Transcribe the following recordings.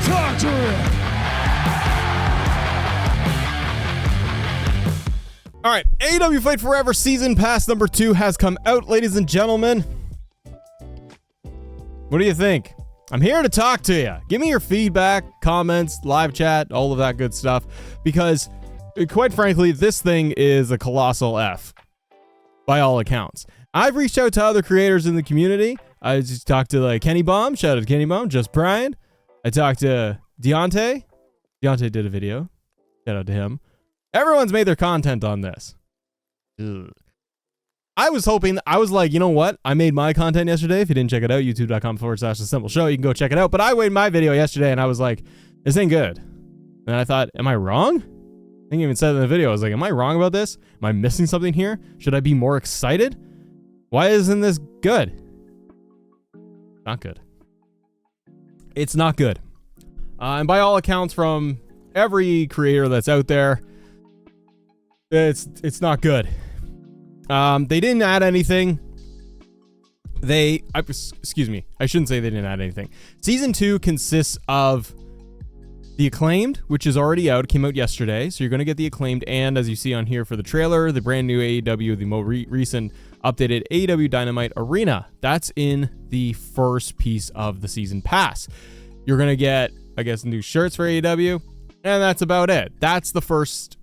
talk to him. All right, AEW Fight Forever Season Pass number 2 has come out, ladies and gentlemen. What do you think? I'm here to talk to you. Give me your feedback, comments, live chat, all of that good stuff, because quite frankly, this thing is a colossal F by all accounts. I've reached out to other creators in the community. I just talked to Kenny Bomb. Shout out to Kenny Bomb. Just Brian. I talked to Deontay. Deontay did a video. Shout out to him. Everyone's made their content on this. Ugh. I was hoping, I was like, you know what? I made my content yesterday. If you didn't check it out, youtube.com/assembleshow. You can go check it out. But I made my video yesterday and I was like, this ain't good. And I thought, am I wrong? I think I even said in the video, I was like, am I wrong about this? Am I missing something here? Should I be more excited? Why isn't this good? Not good. It's not good. And by all accounts from every creator that's out there, it's not good. They didn't add anything. Excuse me. I shouldn't say they didn't add anything. Season 2 consists of the Acclaimed, which is already out. It came out yesterday. So you're going to get the Acclaimed. And as you see on here for the trailer, the brand new AEW, the more recent updated AEW Dynamite Arena. That's in the first piece of the season pass. You're going to get, I guess, new shirts for AEW. And that's about it. That's the first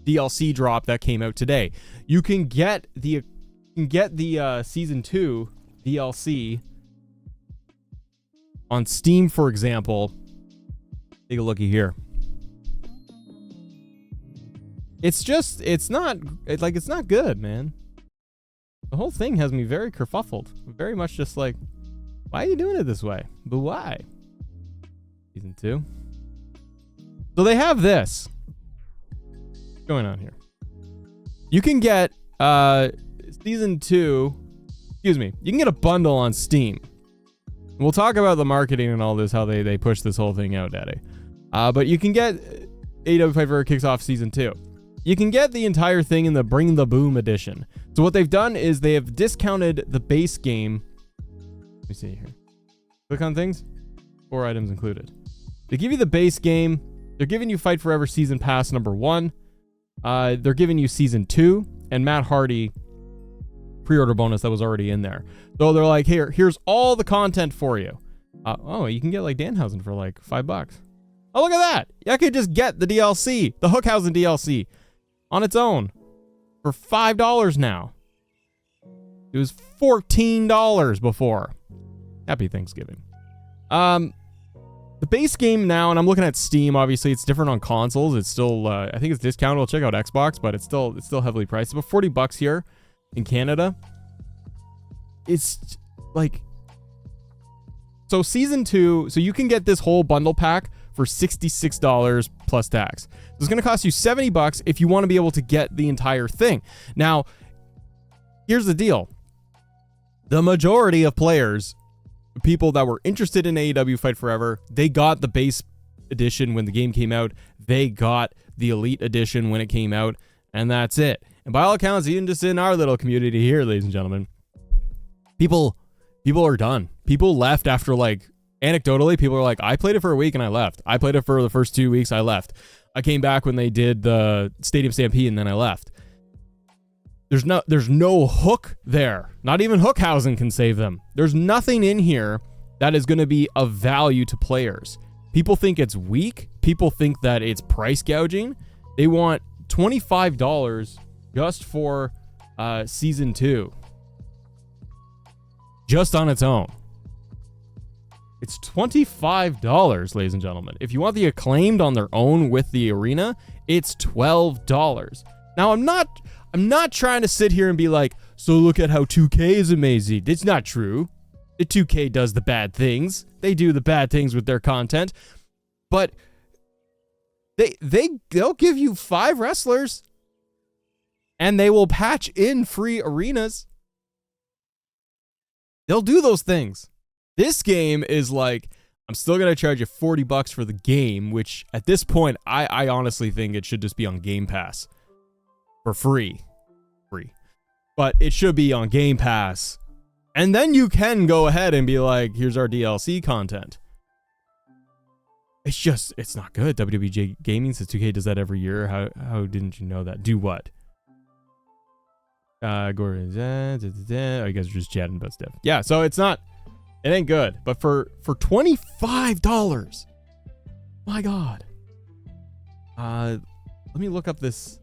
DLC drop that came out today. You can get the season 2 DLC on Steam, for example. Take a looky here. It's not good, man. The whole thing has me very kerfuffled. Very much just like, why are you doing it this way? But why? Season 2. So they have this. What's going on here? You can get season 2. Excuse me. You can get a bundle on Steam. We'll talk about the marketing and all this, how they push this whole thing out, Daddy. But you can get AEW Fight Forever kicks off season 2. You can get the entire thing in the Bring the Boom edition. So what they've done is they have discounted the base game. Let me see here. Click on things. 4 items included. They give you the base game. They're giving you Fight Forever Season Pass number 1. They're giving you Season 2 and Matt Hardy pre-order bonus that was already in there. So they're like, here's all the content for you. You can get Danhausen for $5. Oh, look at that. I could just get the DLC, the Hookhausen DLC on its own for $5 now. It was $14 before. Happy Thanksgiving. The base game now, and I'm looking at Steam, obviously it's different on consoles. It's still, I think it's discounted. We'll check out Xbox, but it's still heavily priced. It's about $40 here in Canada. It's so season 2, so you can get this whole bundle pack for $66 plus tax. So it's going to cost you $70 if you want to be able to get the entire thing. Now, here's the deal. The majority of players, people that were interested in AEW Fight Forever, they got the base edition when the game came out. They got the Elite edition when it came out, and that's it. And by all accounts, even just in our little community here, ladies and gentlemen, people are done. People left after anecdotally, people are like, I played it for a week and I left. I played it for the first 2 weeks, I left. I came back when they did the Stadium Stampede and then I left. There's no hook there. Not even Hookhausen can save them. There's nothing in here that is going to be of value to players. People think it's weak. People think that it's price gouging. They want $25 just for season 2. Just on its own. It's $25, ladies and gentlemen. If you want the Acclaimed on their own with the arena, it's $12. Now, I'm not trying to sit here and be like, so look at how 2K is amazing. It's not true. The 2K does the bad things. They do the bad things with their content. But they'll give you 5 wrestlers and they will patch in free arenas. They'll do those things. This game is I'm still going to charge you $40 for the game, which at this point, I honestly think it should just be on Game Pass for free. But it should be on Game Pass. And then you can go ahead and be like, here's our DLC content. It's not good. WWJ Gaming says 2K does that every year. How didn't you know that? Do what? Gordon, oh, you guys are just chatting about stuff. Yeah, so it ain't good. But for $25, my God. Let me look up this.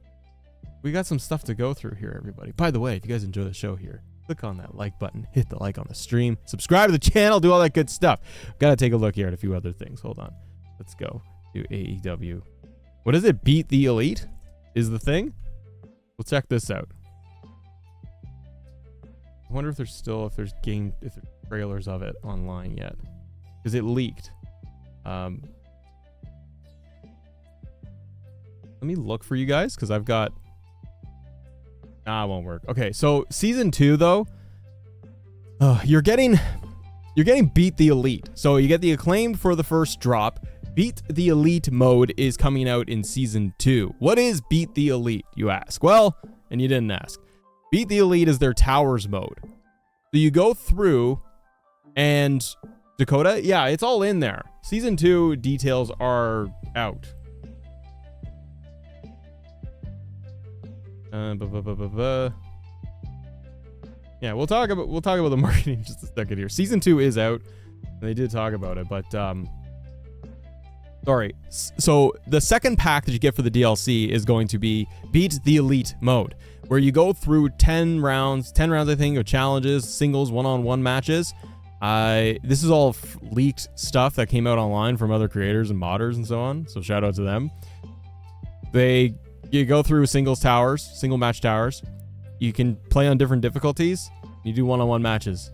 We got some stuff to go through here, everybody. By the way, if you guys enjoy the show here, click on that like button, hit the like on the stream, subscribe to the channel, do all that good stuff. Gotta take a look here at a few other things. Hold on. Let's go to AEW. What is it? Beat the Elite is the thing? We'll check this out. I wonder if there's trailers of it online yet. Because it leaked. Let me look for you guys, because I've got... Nah, it won't work. Okay, so season 2 though, you're getting Beat the Elite. So you get the Acclaimed for the first drop. Beat the Elite mode is coming out in season 2. What is Beat the Elite, you ask? Well, and you didn't ask. Beat the Elite is their Towers mode. So you go through, and Dakota, yeah, it's all in there. Season 2 details are out. Yeah, we'll talk about the marketing in just a second here. Season 2 is out, and they did talk about it, but sorry. So the second pack that you get for the DLC is going to be Beat the Elite mode, where you go through 10 rounds, I think, of challenges, singles, one-on-one matches. This is all leaked stuff that came out online from other creators and modders and so on. So shout out to them. You go through single match towers. You can play on different difficulties. You do one-on-one matches.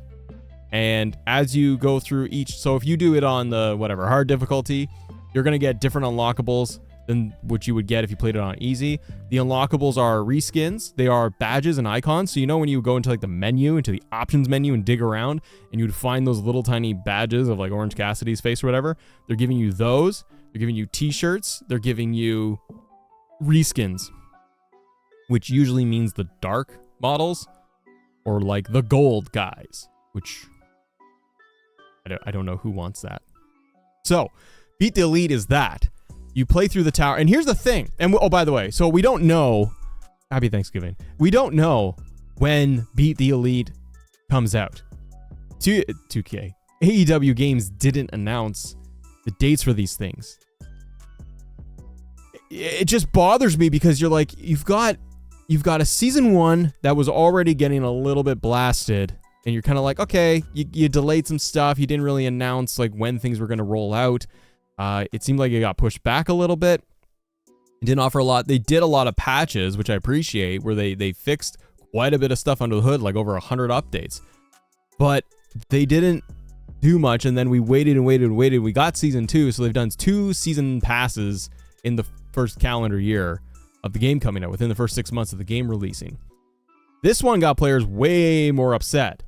And as you go through each, so if you do it on the hard difficulty, you're going to get different unlockables than what you would get if you played it on easy. The unlockables are reskins. They are badges and icons. So when you go into like the menu, into the options menu and dig around, and you'd find those little tiny badges of like Orange Cassidy's face or whatever, they're giving you those. They're giving you t-shirts. They're giving you reskins, which usually means the dark models or like the gold guys, which I don't know who wants that. So Beat the Elite is that. You play through the tower, and here's the thing. And oh, by the way, so we don't know. Happy Thanksgiving. We don't know when Beat the Elite comes out. 2K. AEW Games didn't announce the dates for these things. It just bothers me because you're like, you've got a season 1 that was already getting a little bit blasted, and you're kind of like, okay, you delayed some stuff. You didn't really announce like when things were going to roll out. It seemed like it got pushed back a little bit. It didn't offer a lot. They did a lot of patches, which I appreciate, where they fixed quite a bit of stuff under the hood, like over 100 updates. But they didn't do much, and then we waited. We got season 2, so they've done 2 season passes in the first calendar year of the game coming out, within the first 6 months of the game releasing. This one got players way more upset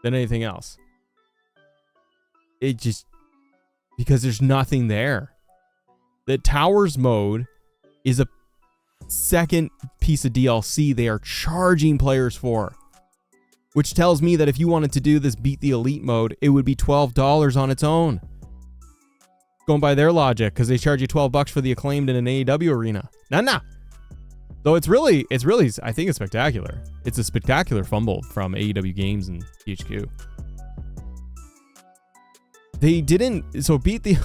than anything else. It just... because there's nothing there. The Towers mode is a second piece of DLC they are charging players for, which tells me that if you wanted to do this Beat the Elite mode, it would be $12 on its own. Going by their logic, because they charge you $12 for the Acclaimed in an AEW arena. Nah. Though it's really, I think it's spectacular. It's a spectacular fumble from AEW Games and THQ. They didn't, so Beat the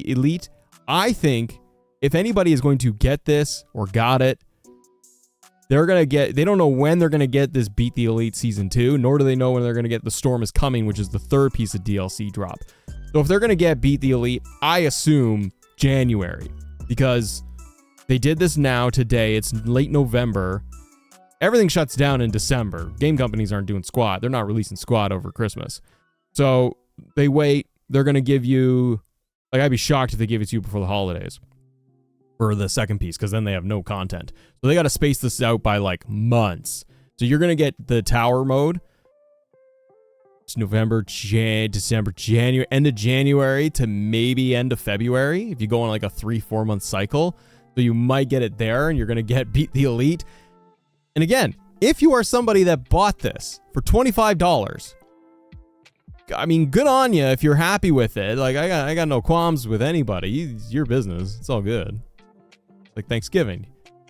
Elite. I think if anybody is going to get this or got it, they don't know when they're going to get this Beat the Elite season 2, nor do they know when they're going to get The Storm is Coming, which is the third piece of DLC drop. So if they're going to get Beat the Elite, I assume January, because they did this now today. It's late November. Everything shuts down in December. Game companies aren't doing squat. They're not releasing squat over Christmas. So they wait. They're going to give you, like, I'd be shocked if they give it to you before the holidays for the second piece, because then they have no content. So they got to space this out by like months. So you're going to get the tower mode. It's November, December, January, end of January to maybe end of February, if you go on like a 3-4 month cycle. So you might get it there, and you're going to get Beat the Elite. And again, if you are somebody that bought this for $25, I mean, good on you if you're happy with it. Like, I got no qualms with anybody. It's your business. It's all good. Like Thanksgiving.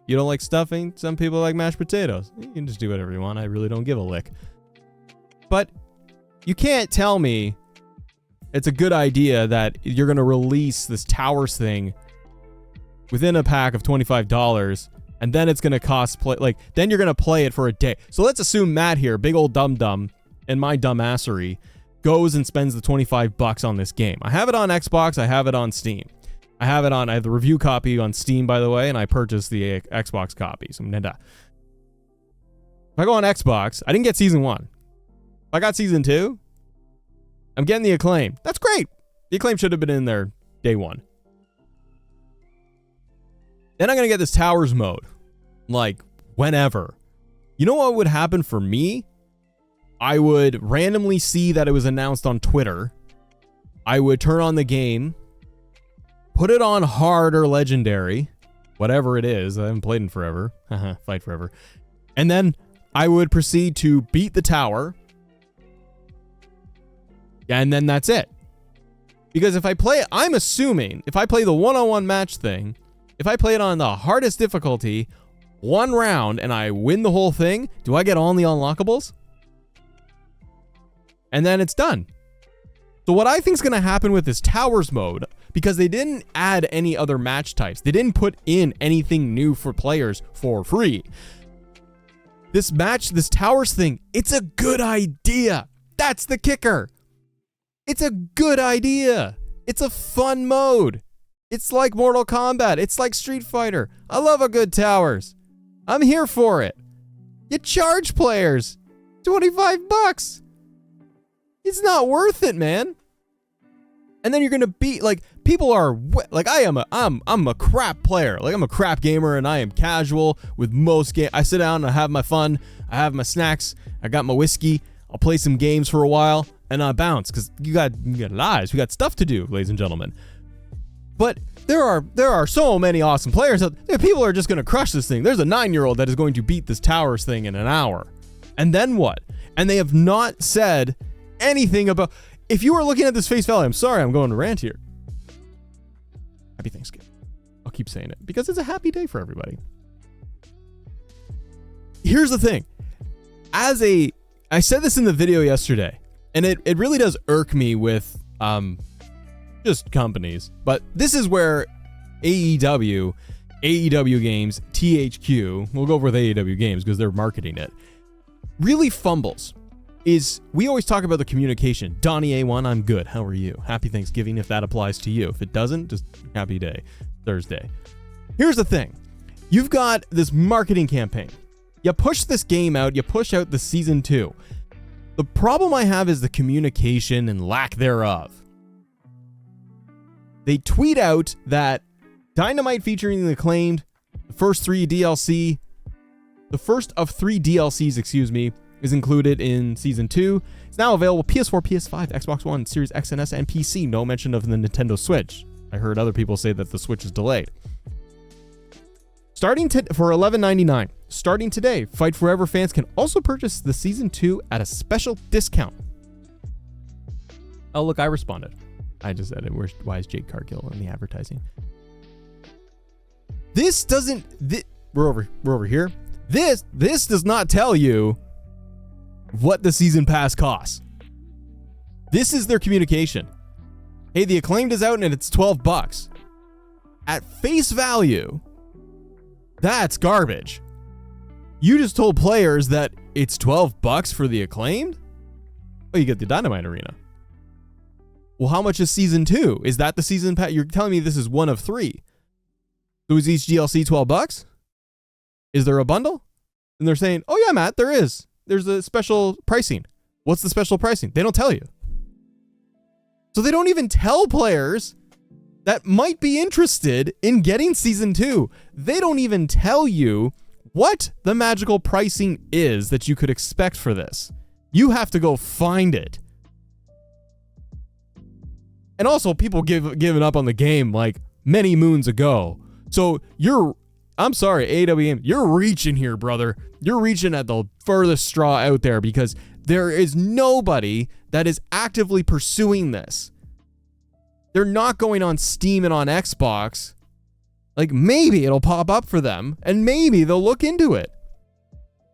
You don't like stuffing? Some people like mashed potatoes. You can just do whatever you want. I really don't give a lick. But you can't tell me it's a good idea that you're going to release this Towers thing within a pack of $25, and then it's going to cost then you're going to play it for a day. So let's assume Matt here, big old dum-dum, and my dumbassery, goes and spends the $25 on this game. I have it on Xbox. I have it on Steam. I have the review copy on Steam, by the way, and I purchased the Xbox copy. So if I go on Xbox, I didn't get Season 1. If I got Season 2, I'm getting the Acclaim. That's great. The Acclaim should have been in there day one. Then I'm going to get this Towers mode. Like, whenever. You know what would happen for me? I would randomly see that it was announced on Twitter. I would turn on the game, put it on hard or legendary, whatever it is. I haven't played in forever. Fight Forever. And then I would proceed to beat the tower. And then that's it. Because if I play, I'm assuming, if I play the one-on-one match thing, if I play it on the hardest difficulty, one round, and I win the whole thing, do I get all the unlockables? And then it's done. So what I think is going to happen with this Towers mode, because they didn't add any other match types, they didn't put in anything new for players for free. This Towers thing, it's a good idea. That's the kicker. It's a good idea. It's a fun mode. It's like Mortal Kombat. It's like Street Fighter. I love a good Towers. I'm here for it. You charge players $25. It's not worth it, man. And then you're gonna beat, like, people are like, I'm a crap player. Like, I'm a crap gamer, and I am casual with most games. I sit down and I have my fun. I have my snacks. I got my whiskey. I'll play some games for a while, and I bounce, because you got lives. We got stuff to do, ladies and gentlemen. But there are so many awesome players out there. People are just gonna crush this thing. There's a 9-year-old that is going to beat this Towers thing in an hour. And then what? And they have not said anything about. If you are looking at this face value, I'm sorry, I'm going to rant here. Happy Thanksgiving. I'll keep saying it because it's a happy day for everybody. Here's the thing. I said this in the video yesterday, and it really does irk me with just companies. But this is where AEW Games, THQ, we'll go over with AEW Games because they're marketing it, really fumbles. Is we always talk about the communication. Donnie A1, I'm good. How are you? Happy Thanksgiving if that applies to you. If it doesn't, just happy day. Thursday. Here's the thing. You've got this marketing campaign. You push this game out. You push out the Season 2. The problem I have is the communication and lack thereof. They tweet out that Dynamite featuring the Acclaimed, the first of 3 DLCs, is included in Season 2. It's now available PS4, PS5, Xbox One, Series X and S, and PC. No mention of the Nintendo Switch. I heard other people say that the Switch is delayed. For $11.99, starting today, Fight Forever fans can also purchase the Season 2 at a special discount. Oh, look, I responded. I just said it. Why is Jade Cargill in the advertising? This doesn't... we're over here. This does not tell you what the season pass costs. This is their communication. Hey, the Acclaimed is out and it's $12. At face value, that's garbage. You just told players that it's $12 for the Acclaimed? Oh, you get the Dynamite Arena. Well, how much is Season 2? Is that the season pass? You're telling me this is one of 3. So is each DLC $12? Is there a bundle? And they're saying, oh yeah, Matt, there is. There's a special pricing. What's the special pricing? They don't tell you. So they don't even tell players that might be interested in getting Season 2. They don't even tell you what the magical pricing is that you could expect for this. You have to go find it. And also, people giving up on the game like many moons ago. So I'm sorry, AEW, you're reaching here, brother. You're reaching at the furthest straw out there because There is nobody that is actively pursuing this. They're not going on Steam and on Xbox. Like, maybe it'll pop up for them, and maybe they'll look into it.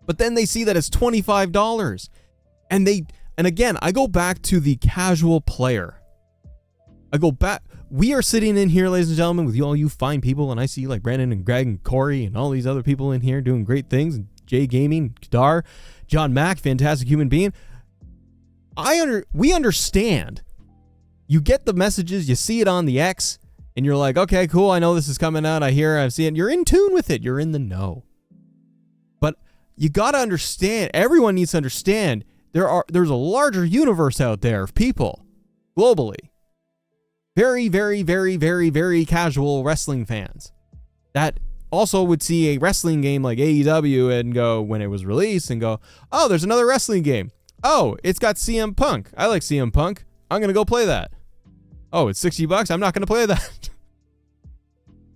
But then they see that it's $25. And again, I go back to the casual player. We are sitting in here, ladies and gentlemen, with all you fine people, and I see like Brandon and Greg and Corey and all these other people in here doing great things, and Jay Gaming, Kadar, John Mack, fantastic human being. We understand. You get the messages, you see it on the X, and you're like, okay, cool, I know this is coming out, I see it. You're in tune with it, you're in the know. But you gotta understand, everyone needs to understand, there's a larger universe out there of people, globally. Very, very, very, very, very casual wrestling fans that also would see a wrestling game like AEW and go, when it was released, and go, oh, there's another wrestling game. Oh, it's got CM Punk. I like CM Punk. I'm going to go play that. Oh, it's $60. I'm not going to play that.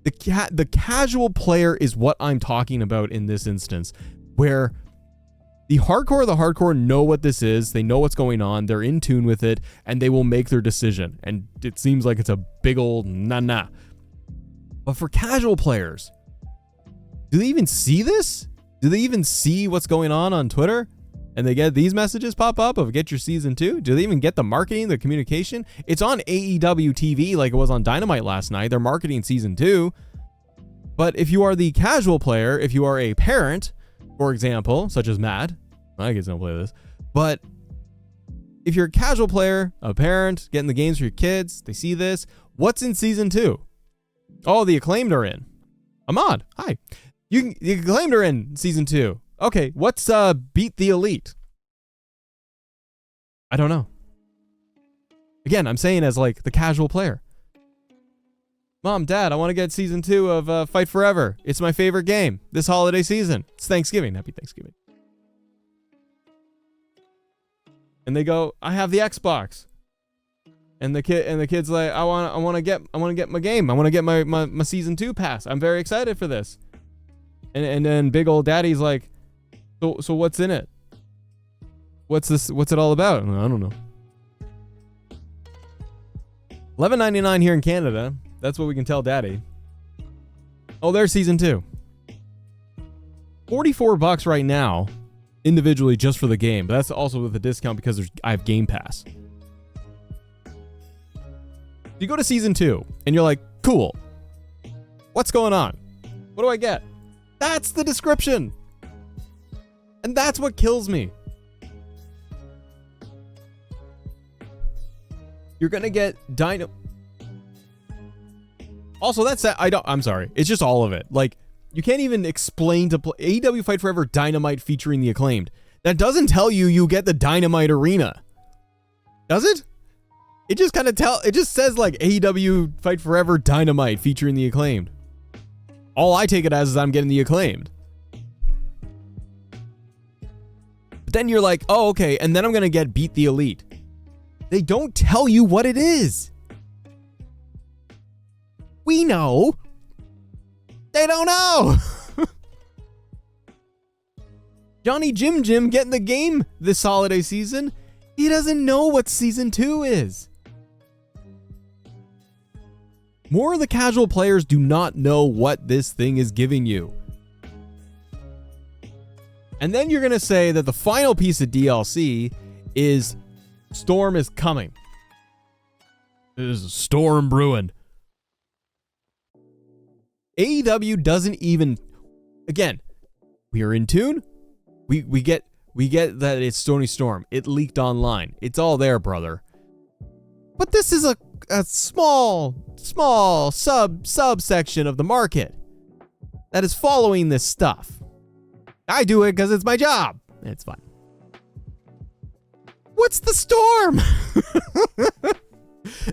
The casual player is what I'm talking about in this instance, where the hardcore know what this is. They know what's going on. They're in tune with it, and they will make their decision. And it seems like it's a big old nah. But for casual players, do they even see this? Do they even see what's going on Twitter? And they get these messages pop up of get your season 2? Do they even get the marketing, the communication? It's on AEW TV like it was on Dynamite last night. They're marketing season 2. But if you are the casual player, if you are a parent, for example, such as Matt, my kids don't play this, but if you're a casual player, a parent, getting the games for your kids, they see this. What's in season 2? Oh, the Acclaimed are in. Ahmad, hi. The Acclaimed are in season 2. Okay, what's Beat the Elite? I don't know. Again, I'm saying as like the casual player. Mom, Dad, I want to get season 2 of Fight Forever. It's my favorite game this holiday season. It's Thanksgiving. Happy Thanksgiving. And they go, I have the Xbox. And the kid's like, I want to get my game. I want to get my season 2 pass. I'm very excited for this. And then big old daddy's like, so what's in it? What's it all about? I don't know. $11.99 here in Canada. That's what we can tell daddy. Oh, there's season 2. $44 right now, individually just for the game. But that's also with a discount because I have Game Pass. You go to season 2 and you're like, cool. What's going on? What do I get? That's the description. And that's what kills me. You're going to get Also, I'm sorry. It's just all of it. Like, you can't even explain to play AEW Fight Forever Dynamite featuring the Acclaimed. That doesn't tell you get the Dynamite Arena. Does it? It just it just says like AEW Fight Forever Dynamite featuring the Acclaimed. All I take it as is I'm getting the Acclaimed. But then you're like, oh, okay, and then I'm going to get Beat the Elite. They don't tell you what it is. We know. They don't know. Johnny Jim getting the game this holiday season. He doesn't know what season 2 is. More of the casual players do not know what this thing is giving you. And then you're going to say that the final piece of DLC is Storm is coming. There's a storm brewing. AEW doesn't even, again, we are in tune. We get that it's Tony Storm. It leaked online. It's all there, brother. But this is a small subsection of the market that is following this stuff. I do it because it's my job. It's fine. What's the Storm?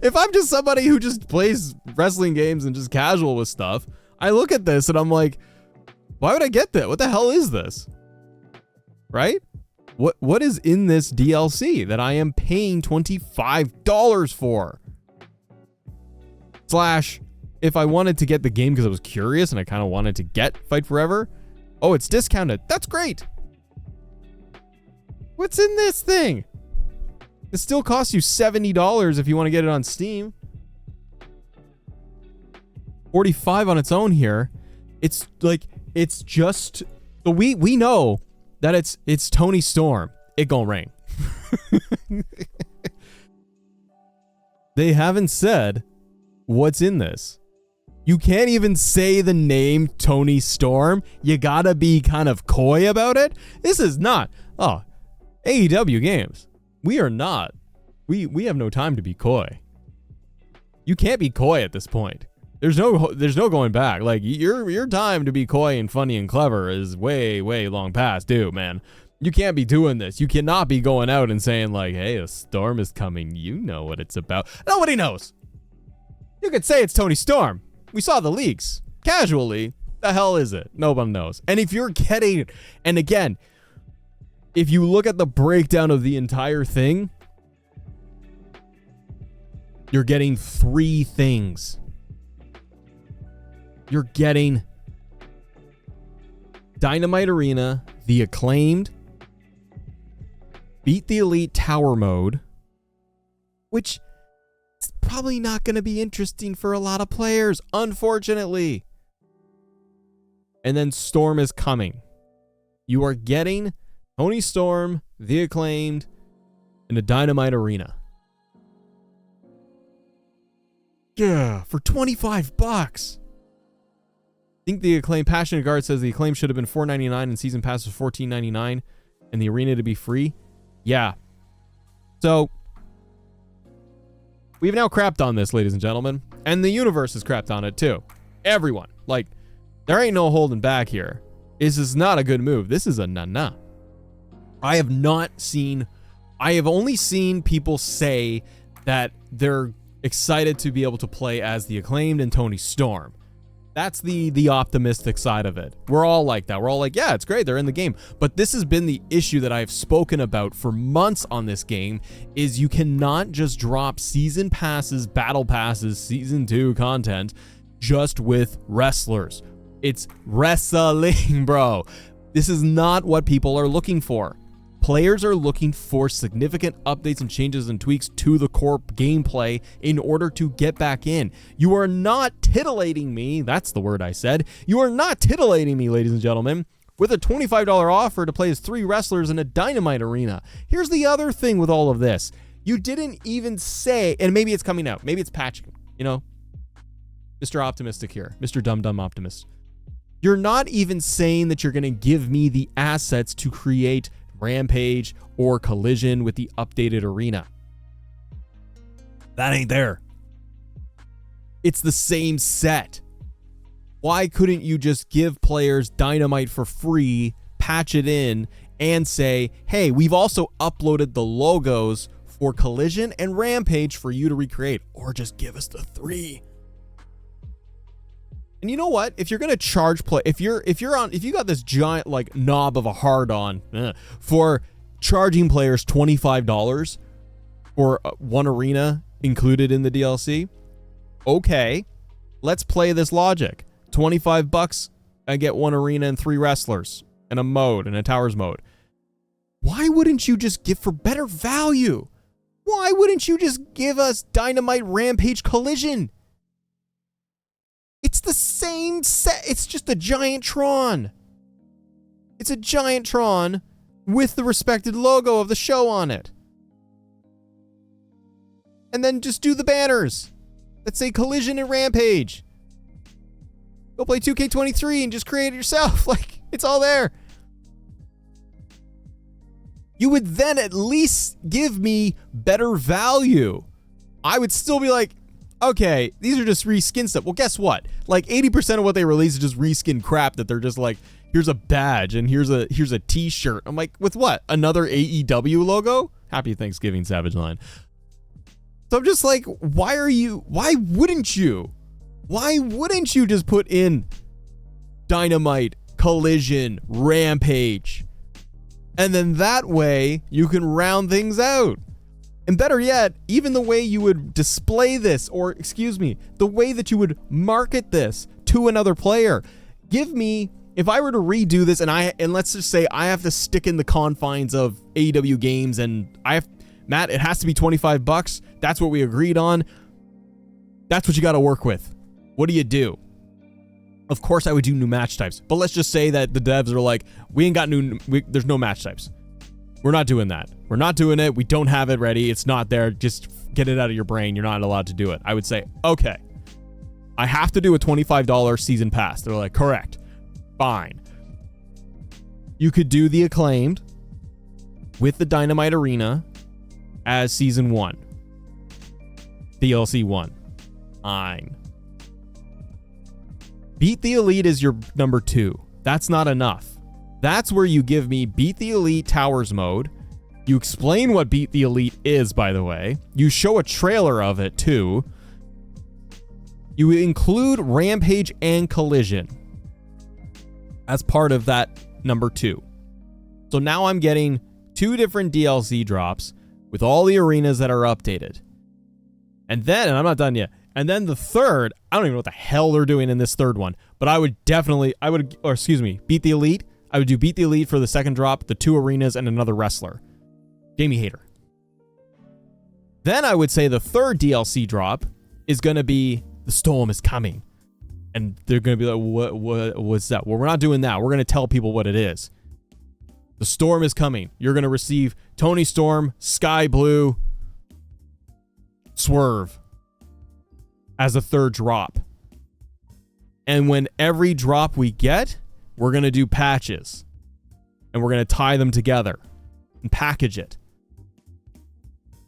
If I'm just somebody who just plays wrestling games and just casual with stuff, I look at this and I'm like, why would I get that? What the hell is this? Right? What is in this DLC that I am paying $25 for? / if I wanted to get the game because I was curious and I kind of wanted to get Fight Forever, oh, it's discounted. That's great. What's in this thing? It still costs you $70 if you want to get it on Steam. $45 on its own here. It's just so we know that it's Tony Storm. It gonna rain. They haven't said what's in this. You can't even say the name Tony Storm. You gotta be kind of coy about it. This is not AEW games. We are not. We have no time to be coy. You can't be coy at this point. There's no going back. Like your time to be coy and funny and clever is way long past due, man. You can't be doing this. You cannot be going out and saying like, "Hey, a storm is coming." You know what it's about. Nobody knows. You could say it's Tony Storm. We saw the leaks. Casually, the hell is it? Nobody knows. And if you're getting, and again, if you look at the breakdown of the entire thing, you're getting 3 things. You're getting Dynamite Arena, the Acclaimed, Beat the Elite Tower Mode, which is probably not going to be interesting for a lot of players, unfortunately. And then Storm is coming. You are getting Tony Storm, the Acclaimed, and a Dynamite Arena. Yeah, for $25. I think the Acclaimed Passionate Guard says the Acclaim should have been $4.99 and season pass was $14.99 and the arena to be free. Yeah. So we've now crapped on this, ladies and gentlemen, and the universe has crapped on it too. Everyone, like, there ain't no holding back here. This is not a good move. This is a nah. I have only seen people say that they're excited to be able to play as the Acclaimed and Tony Storm. That's the optimistic side of it. We're all like that. We're all like, yeah, it's great. They're in the game. But this has been the issue that I've spoken about for months on this game, is you cannot just drop season passes, battle passes, season 2 content just with wrestlers. It's wrestling, bro. This is not what people are looking for. Players are looking for significant updates and changes and tweaks to the core gameplay in order to get back in. You are not titillating me. That's the word I said. You are not titillating me, ladies and gentlemen, with a $25 offer to play as 3 wrestlers in a Dynamite Arena. Here's the other thing with all of this. You didn't even say, and maybe it's coming out, maybe it's patching, you know, Mr. Optimistic here, Mr. Dumb Optimist. You're not even saying that you're going to give me the assets to create Rampage or Collision with the updated arena. That ain't there. It's the same set. Why couldn't you just give players Dynamite for free, patch it in, and say, hey, we've also uploaded the logos for Collision and Rampage for you to recreate, or just give us the 3. And you know what? If you're gonna charge play, if you got this giant like knob of a hard on for charging players $25 for one arena included in the DLC, okay, let's play this logic. $25, I get 1 arena and 3 wrestlers and a mode and a towers mode. Why wouldn't you just give for better value? Why wouldn't you just give us Dynamite, Rampage, Collision? It's the same set. It's just a giant Tron. It's a giant Tron with the respected logo of the show on it. And then just do the banners that say Collision and Rampage. Go play 2K23 and just create it yourself. Like, it's all there. You would then at least give me better value. I would still be like, okay, these are just reskin stuff. Well, guess what? Like 80% of what they release is just reskin crap that they're just like, here's a badge and here's a t-shirt. I'm like, with what? Another AEW logo? Happy Thanksgiving, Savage Line. So I'm just like, why wouldn't you just put in Dynamite, Collision, Rampage? And then that way you can round things out. And better yet, even the way you would display this, or excuse me, the way that you would market this to another player. Give me if I were to redo this and let's just say I have to stick in the confines of AEW games and Matt, it has to be $25. That's what we agreed on. That's what you got to work with. What do you do? Of course I would do new match types, but let's just say that the devs are like, there's no match types. We're not doing that. We're not doing it. We don't have it ready. It's not there. Just get it out of your brain. You're not allowed to do it. I would say, okay, I have to do a $25 season pass. They're like, correct. Fine. You could do the Acclaimed with the Dynamite Arena as season 1. DLC 1. Fine. Beat the Elite is your number 2. That's not enough. That's where you give me Beat the Elite Towers mode. You explain what Beat the Elite is, by the way. You show a trailer of it, too. You include Rampage and Collision as part of that number 2. So now I'm getting 2 different DLC drops with all the arenas that are updated. And I'm not done yet. And then the third, I don't even know what the hell they're doing in this third one, but beat the Elite. I would do Beat the Elite for the second drop, the 2 arenas, and another wrestler. Jamie Hayter. Then I would say the third DLC drop is going to be The Storm is Coming. And they're going to be like, what's that? Well, we're not doing that. We're going to tell people what it is. The Storm is coming. You're going to receive Tony Storm, Sky Blue, Swerve as a third drop. And when every drop we get, we're going to do patches. And we're going to tie them together and package it.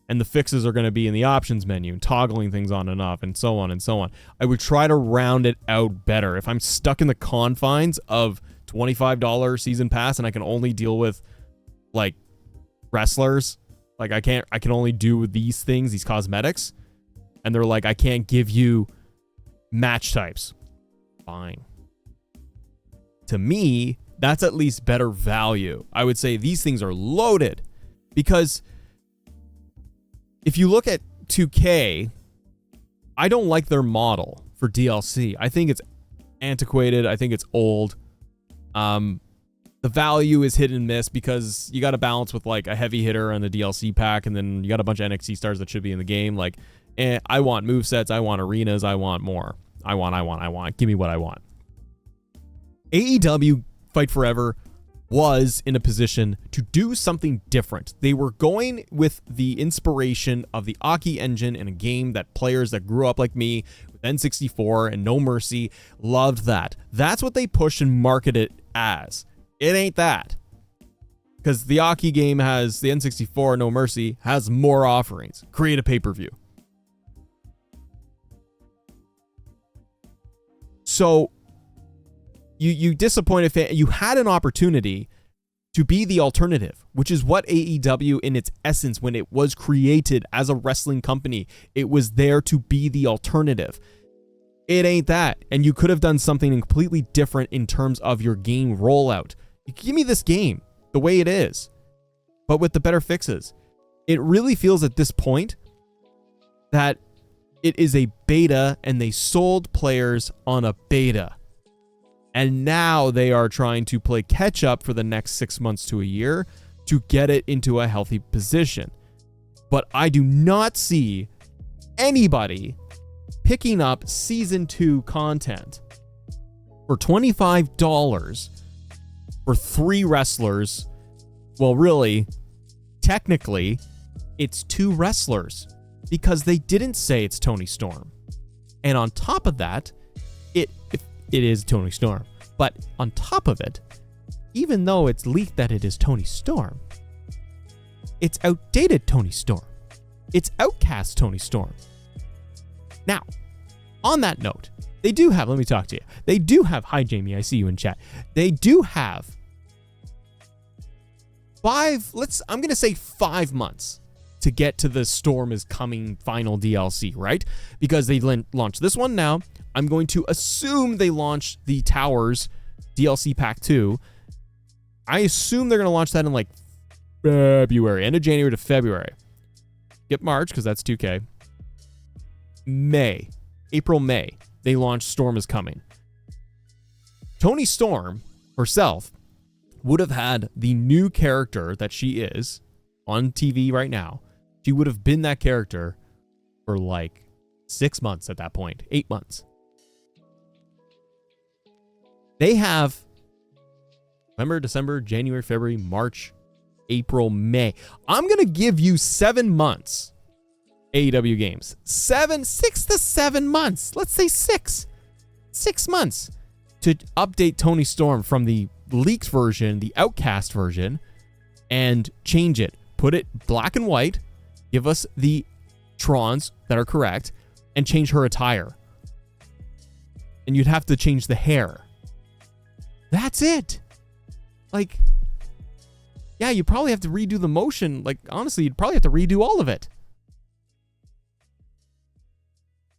And the fixes are going to be in the options menu, toggling things on and off, and so on and so on. I would try to round it out better. If I'm stuck in the confines of $25 season pass and I can only deal with like wrestlers, like I can only do these things, these cosmetics, and they're like, I can't give you match types. Fine. To me, that's at least better value. I would say these things are loaded because if you look at 2K, I don't like their model for DLC. I think it's antiquated. I think it's old. The value is hit and miss because you got to balance with like a heavy hitter on the DLC pack, and then you got a bunch of NXT stars that should be in the game. Like, I want movesets, I want arenas, I want more. I want. Give me what I want. AEW Fight Forever was in a position to do something different. They were going with the inspiration of the Aki engine in a game that players that grew up like me with N64 and No Mercy loved that. That's what they pushed and marketed it as. It ain't that. Because the Aki game has, the N64 No Mercy has more offerings. Create a pay-per-view. So you disappointed fan. You had an opportunity to be the alternative, which is what AEW in its essence, when it was created as a wrestling company, it was there to be the alternative. It ain't that. And you could have done something completely different in terms of your game rollout. You give me this game the way it is, but with the better fixes. It really feels at this point that it is a beta and they sold players on a beta. And now they are trying to play catch up for the next 6 months to a year to get it into a healthy position. But I do not see anybody picking up season 2 content for $25 for 3 wrestlers. Well, really, technically, it's 2 wrestlers because they didn't say it's Tony Storm. And on top of that, it is Tony Storm. But on top of it, even though it's leaked that it is Tony Storm, it's outdated Tony Storm. It's outcast Tony Storm. Now, on that note, they do have, let me talk to you. They do have, hi Jamie, I see you in chat. They do have I'm going to say 5 months to get to the Storm is Coming final DLC, right? Because they launched this one now. I'm going to assume they launched the Towers DLC Pack 2. I assume they're going to launch that in like February, end of January to February. Skip March, because that's 2K. April, May, they launched Storm is Coming. Tony Storm herself would have had the new character that she is on TV right now, she would have been that character for like 6 months at that point, 8 months. They have November, December, January, February, March, April, May. I'm going to give you 7 months, AEW games. 6 to 7 months. Let's say 6. 6 months to update Toni Storm from the leaked version, the Outcast version, and change it. Put it black and white. Give us the Trons that are correct and change her attire. And you'd have to change the hair. That's it. Like, yeah, you probably have to redo the motion. Like, honestly, you'd probably have to redo all of it.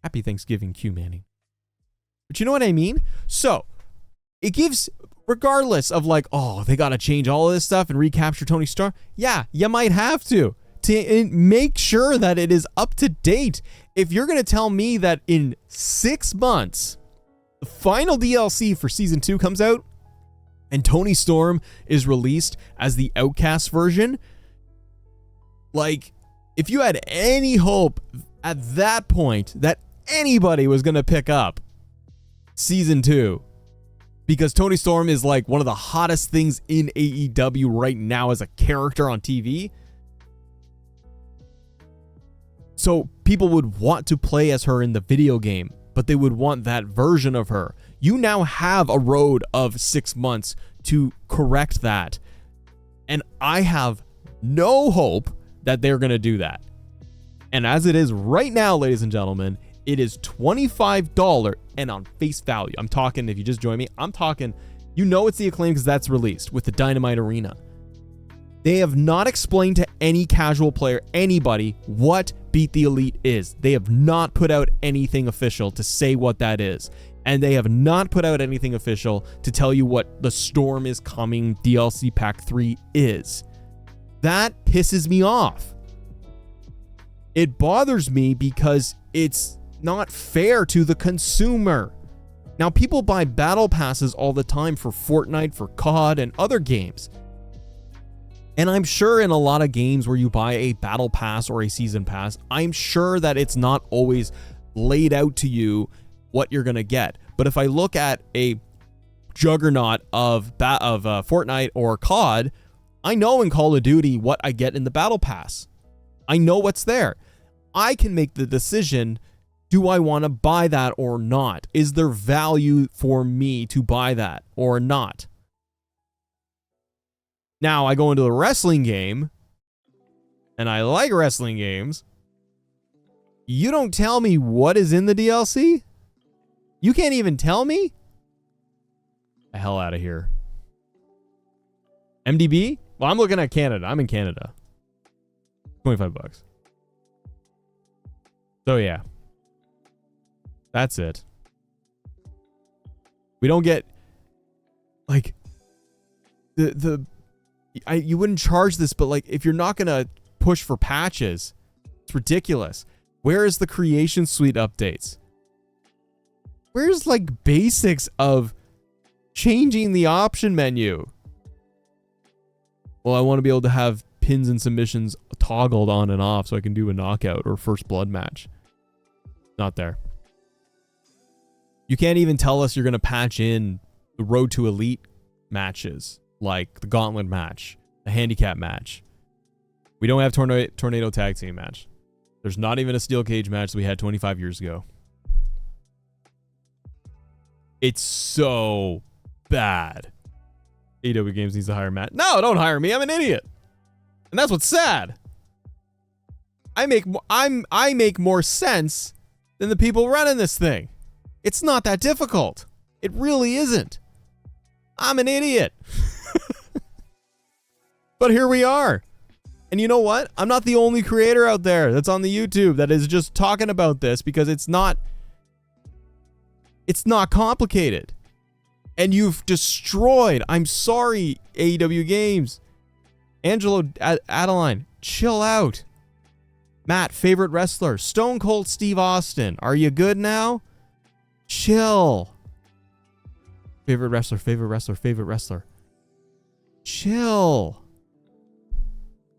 Happy Thanksgiving, Q Manning. But you know what I mean? So, it gives, regardless of like, oh, they got to change all of this stuff and recapture Toni Storm. Yeah, you might have to make sure that it is up to date. If you're going to tell me that in 6 months, the final DLC for Season 2 comes out, and Toni Storm is released as the Outcast version, like, if you had any hope at that point that anybody was going to pick up Season 2, because Toni Storm is like one of the hottest things in AEW right now as a character on TV, so people would want to play as her in the video game, but they would want that version of her. You now have a road of 6 months to correct that. And I have no hope that they're going to do that. And as it is right now, ladies and gentlemen, it is $25 and on face value. I'm talking, if you just join me, I'm talking, you know it's the Acclaim because that's released with the Dynamite Arena. They have not explained to any casual player, anybody, what Beat the Elite is. They have not put out anything official to say what that is. And they have not put out anything official to tell you what the Storm is Coming DLC Pack 3 is. That pisses me off. It bothers me because it's not fair to the consumer. Now, people buy battle passes all the time for Fortnite, for COD, and other games. And I'm sure in a lot of games where you buy a battle pass or a season pass, I'm sure that it's not always laid out to you what you're going to get. But if I look at a juggernaut of Fortnite or COD, I know in Call of Duty what I get in the battle pass. I know what's there. I can make the decision, do I want to buy that or not? Is there value for me to buy that or not? Now, I go into a wrestling game, and I like wrestling games. You don't tell me what is in the DLC? You can't even tell me? The hell out of here. MDB? Well, I'm looking at Canada. I'm in Canada. $25. So, yeah. That's it. We don't get, like, you wouldn't charge this, but like, if you're not going to push for patches, it's ridiculous. Where is the Creation Suite updates? Where's like basics of changing the option menu? Well, I want to be able to have pins and submissions toggled on and off so I can do a knockout or first blood match. Not there. You can't even tell us you're going to patch in the Road to Elite matches, like the Gauntlet match, the Handicap match. We don't have Tornado Tag Team match. There's not even a Steel Cage match that we had 25 years ago. It's so bad. AEW Games needs to hire Matt. No, don't hire me. I'm an idiot. And that's what's sad. I make more sense than the people running this thing. It's not that difficult. It really isn't. I'm an idiot. But here we are. And you know what? I'm not the only creator out there that's on the YouTube that is just talking about this, because it's not complicated. And you've destroyed. I'm sorry, AEW Games. Angelo Adeline, chill out. Matt, favorite wrestler. Stone Cold Steve Austin. Are you good now? Chill. Favorite wrestler, favorite wrestler, favorite wrestler. Chill.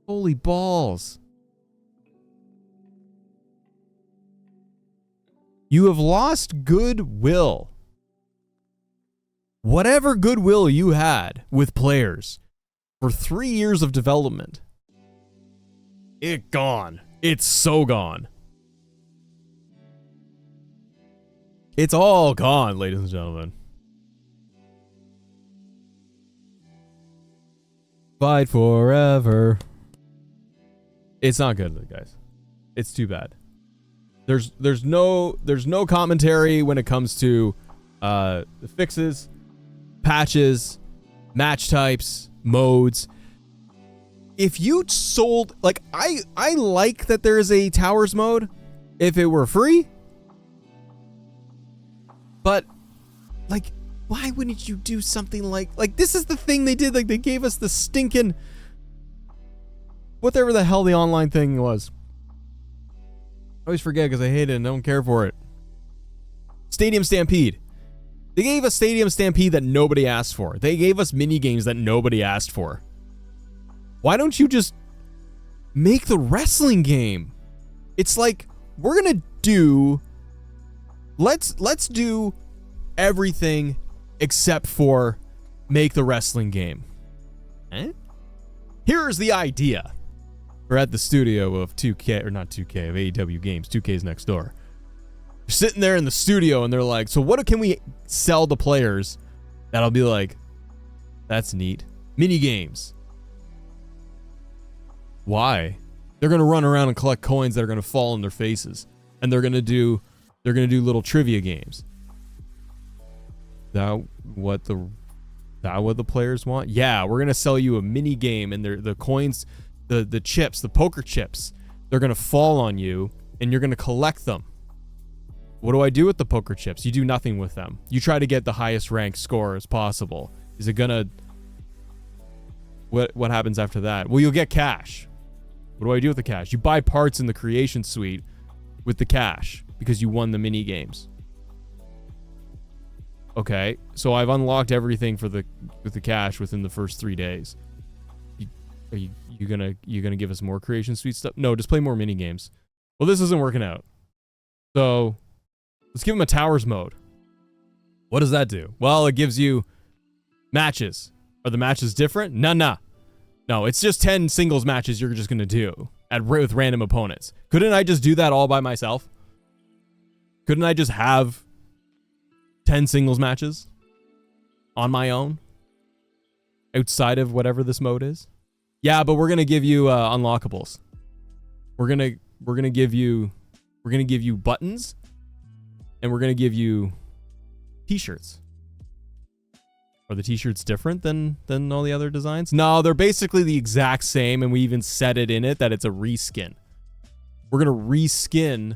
Holy balls. You have lost goodwill. Whatever goodwill you had with players for 3 years of development, it's gone. It's so gone. It's all gone, ladies and gentlemen. Fight forever. It's not good, guys. It's too bad. There's no commentary when it comes to the fixes, patches, match types, modes. If you sold, like, I like that there is a towers mode if it were free, but like, why wouldn't you do something like this is the thing they did, like they gave us the stinking whatever the hell the online thing was. I always forget because I hate it and don't care for it. Stadium Stampede. They gave us Stadium Stampede that nobody asked for. They gave us mini games that nobody asked for. Why don't you just make the wrestling game? It's like, we're gonna do, let's do everything except for make the wrestling game. Eh? Here's the idea. We're at the studio of 2K, or not 2K, of AEW games. 2K's next door. They're sitting there in the studio and they're like, so what can we sell to players that'll be like, that's neat. Mini games. Why? They're gonna run around and collect coins that are gonna fall in their faces, and they're gonna do little trivia games. That what the players want? Yeah, we're gonna sell you a mini game, and the coins, the chips, the poker chips, they're gonna fall on you, and you're gonna collect them. What do I do with the poker chips? You do nothing with them. You try to get the highest ranked score as possible. Is it gonna? What happens after that? Well, you'll get cash. What do I do with the cash? You buy parts in the creation suite with the cash because you won the mini games. Okay, so I've unlocked everything with the cash within the first 3 days. Are you gonna give us more creation suite stuff? No, just play more mini games. Well, this isn't working out. So let's give them a towers mode. What does that do? Well, it gives you matches. Are the matches different? No, it's just 10 singles matches you're just going to do with random opponents. Couldn't I just do that all by myself? Couldn't I just have 10 singles matches on my own outside of whatever this mode is? Yeah, but we're going to give you unlockables. We're going to give you buttons, and we're going to give you t-shirts. Are the t-shirts different than all the other designs? No, they're basically the exact same, and we even said it in it that it's a reskin. We're going to reskin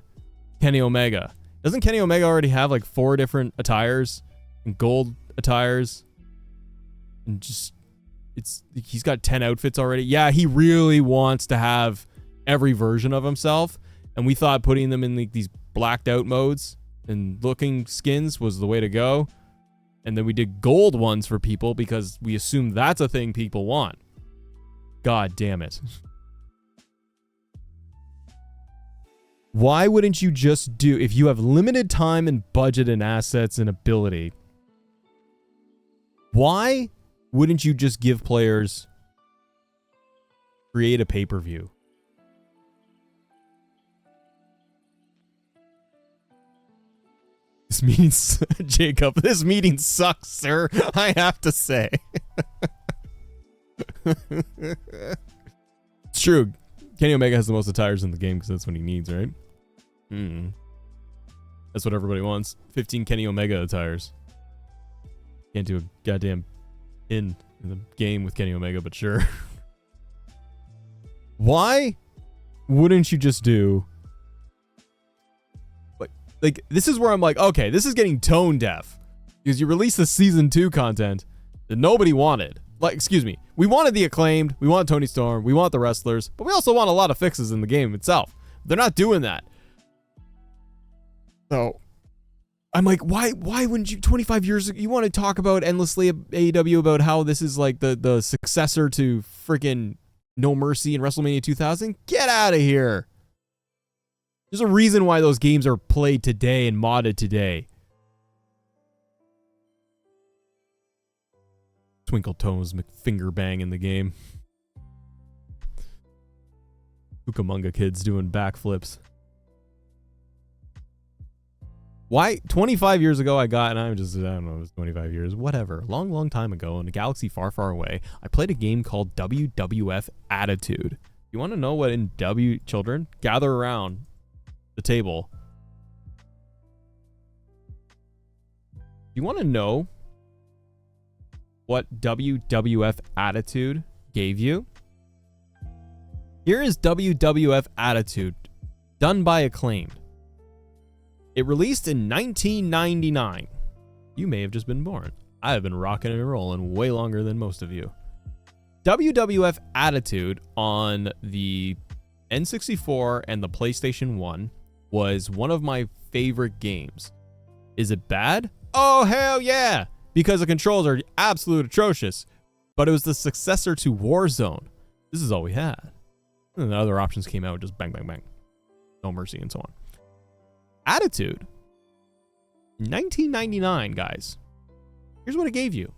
Kenny Omega. Doesn't Kenny Omega already have like 4 different attires and gold attires? And just, he's got 10 outfits already. Yeah, he really wants to have every version of himself, and we thought putting them in like these blacked out modes and looking skins was the way to go. And then we did gold ones for people because we assume that's a thing people want. God damn it. Why wouldn't you just do, if you have limited time and budget and assets and ability, why wouldn't you just give players, create a pay-per-view? This meeting, Jacob, this meeting sucks, sir. I have to say. It's true. Kenny Omega has the most attires in the game because that's what he needs, right? That's what everybody wants. 15 Kenny Omega attires. Can't do a goddamn in the game with Kenny Omega, but sure. Why wouldn't you just do... Like, this is where I'm like, okay, this is getting tone deaf. Because you released the season 2 content that nobody wanted. Like, excuse me. We wanted the Acclaimed. We want Tony Storm. We want the wrestlers. But we also want a lot of fixes in the game itself. They're not doing that. So, I'm like, why wouldn't you 25 years ago, you want to talk about endlessly AEW about how this is like the successor to freaking No Mercy and WrestleMania 2000? Get out of here. There's a reason why those games are played today and modded today. Twinkle Toes McFinger Bang in the game. Cucamonga kids doing backflips. Why? 25 years ago I don't know, it was 25 years, whatever. Long time ago in a galaxy far, far away, I played a game called WWF Attitude. You want to know what children? Gather around the table. You want to know what WWF Attitude gave you? Here is WWF Attitude, done by Acclaimed. It released in 1999. You may have just been born. I have been rocking and rolling way longer than most of you. WWF Attitude on the N64 and the PlayStation 1 was one of my favorite games. Is it bad? Oh, hell yeah! Because the controls are absolute atrocious. But it was the successor to Warzone. This is all we had. And the other options came out, just bang, bang, bang. No Mercy and so on. Attitude. 1999, guys. Here's what it gave you.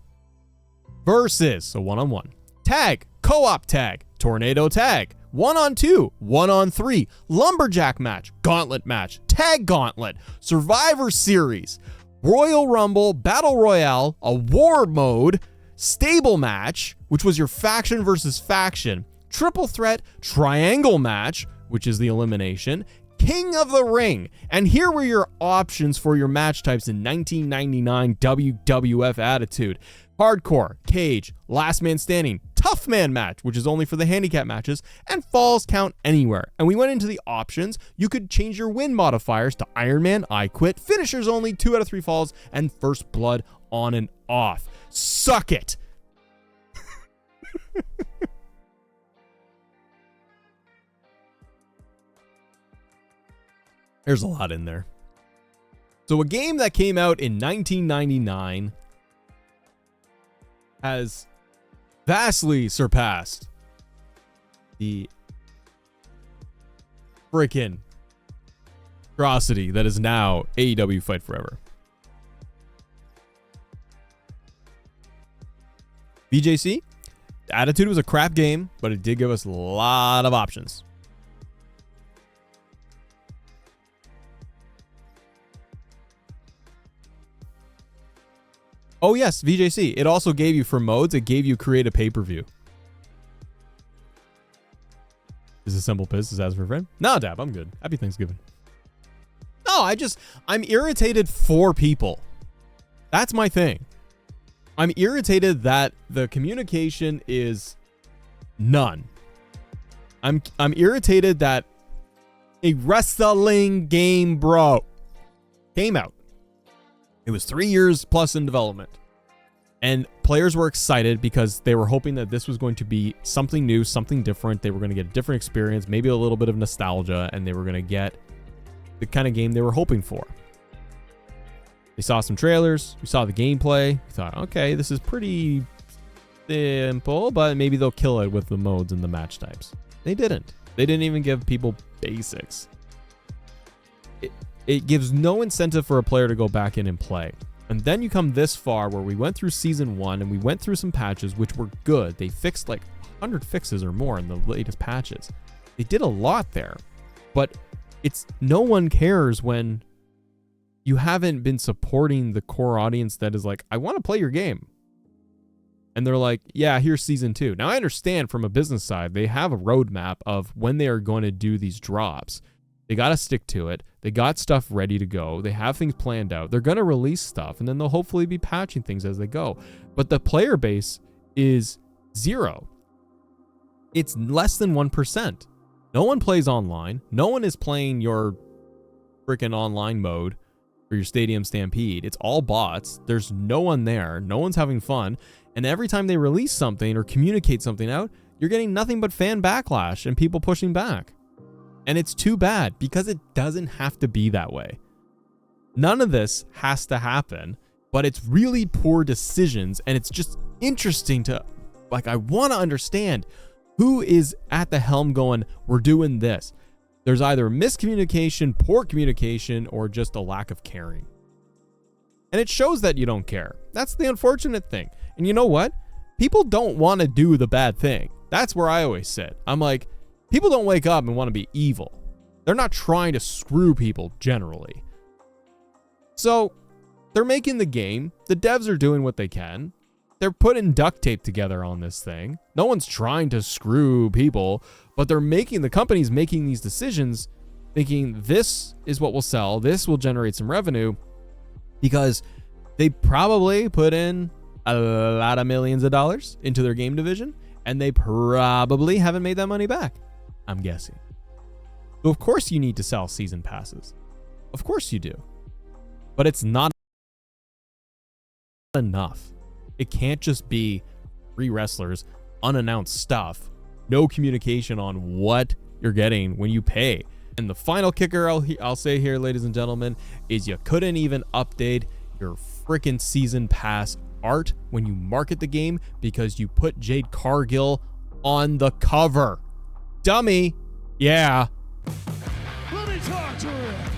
Versus, so 1-on-1. Tag, co-op tag, tornado tag, 1-on-2, 1-on-3, lumberjack match, gauntlet match, tag gauntlet, Survivor Series, Royal Rumble, Battle Royale, a war mode, stable match, which was your faction versus faction, triple threat, triangle match, which is the elimination, King of the Ring. And here were your options for your match types in 1999 WWF Attitude. Hardcore, cage, last man standing, tough man match, which is only for the handicap matches, and falls count anywhere. And we went into the options. You could change your win modifiers to Iron Man, I quit, finishers only, 2 out of 3 falls, and first blood on and off. Suck it. There's a lot in there. So a game that came out in 1999 has vastly surpassed the freaking atrocity that is now AEW Fight Forever. VJC, Attitude was a crap game, but it did give us a lot of options. Oh yes, VJC. It also gave you, for modes, it gave you create a pay-per-view. Is Assemblepodcast is as for a friend? No, Dab, I'm good. Happy Thanksgiving. No, I'm irritated for people. That's my thing. I'm irritated that the communication is none. I'm irritated that a wrestling game, bro, came out. It was 3 years plus in development. And players were excited because they were hoping that this was going to be something new, something different. They were going to get a different experience, maybe a little bit of nostalgia, and they were going to get the kind of game they were hoping for. They saw some trailers. We saw the gameplay. We thought, okay, this is pretty simple, but maybe they'll kill it with the modes and the match types. They didn't. They didn't even give people basics. It gives no incentive for a player to go back in and play. And then you come this far where we went through season 1 and we went through some patches which were good. They fixed like 100 fixes or more in the latest patches. They did a lot there, but no one cares when you haven't been supporting the core audience that is like, I want to play your game. And they're like, yeah, here's season 2. Now I understand from a business side, they have a roadmap of when they are going to do these drops. They got to stick to it. They got stuff ready to go. They have things planned out. They're going to release stuff, and then they'll hopefully be patching things as they go. But the player base is 0. It's less than 1%. No one plays online. No one is playing your freaking online mode for your Stadium Stampede. It's all bots. There's no one there. No one's having fun. And every time they release something or communicate something out, you're getting nothing but fan backlash and people pushing back. And it's too bad because it doesn't have to be that way. None of this has to happen, but it's really poor decisions, and it's just interesting to, like, I want to understand who is at the helm going, we're doing this. There's either miscommunication, poor communication, or just a lack of caring. And it shows that you don't care. That's the unfortunate thing. And you know what? People don't want to do the bad thing. That's where I always sit. I'm like, people don't wake up and want to be evil. They're not trying to screw people generally. So they're making the game. The devs are doing what they can. They're putting duct tape together on this thing. No one's trying to screw people, but the company's making these decisions thinking this is what will sell. This will generate some revenue because they probably put in a lot of millions of dollars into their game division, and they probably haven't made that money back, I'm guessing. So of course you need to sell season passes. Of course you do. But it's not enough. It can't just be 3 wrestlers, unannounced stuff, no communication on what you're getting when you pay. And the final kicker I'll say here, ladies and gentlemen, is you couldn't even update your freaking season pass art when you market the game because you put Jade Cargill on the cover. Dummy. Yeah. Let me talk to her.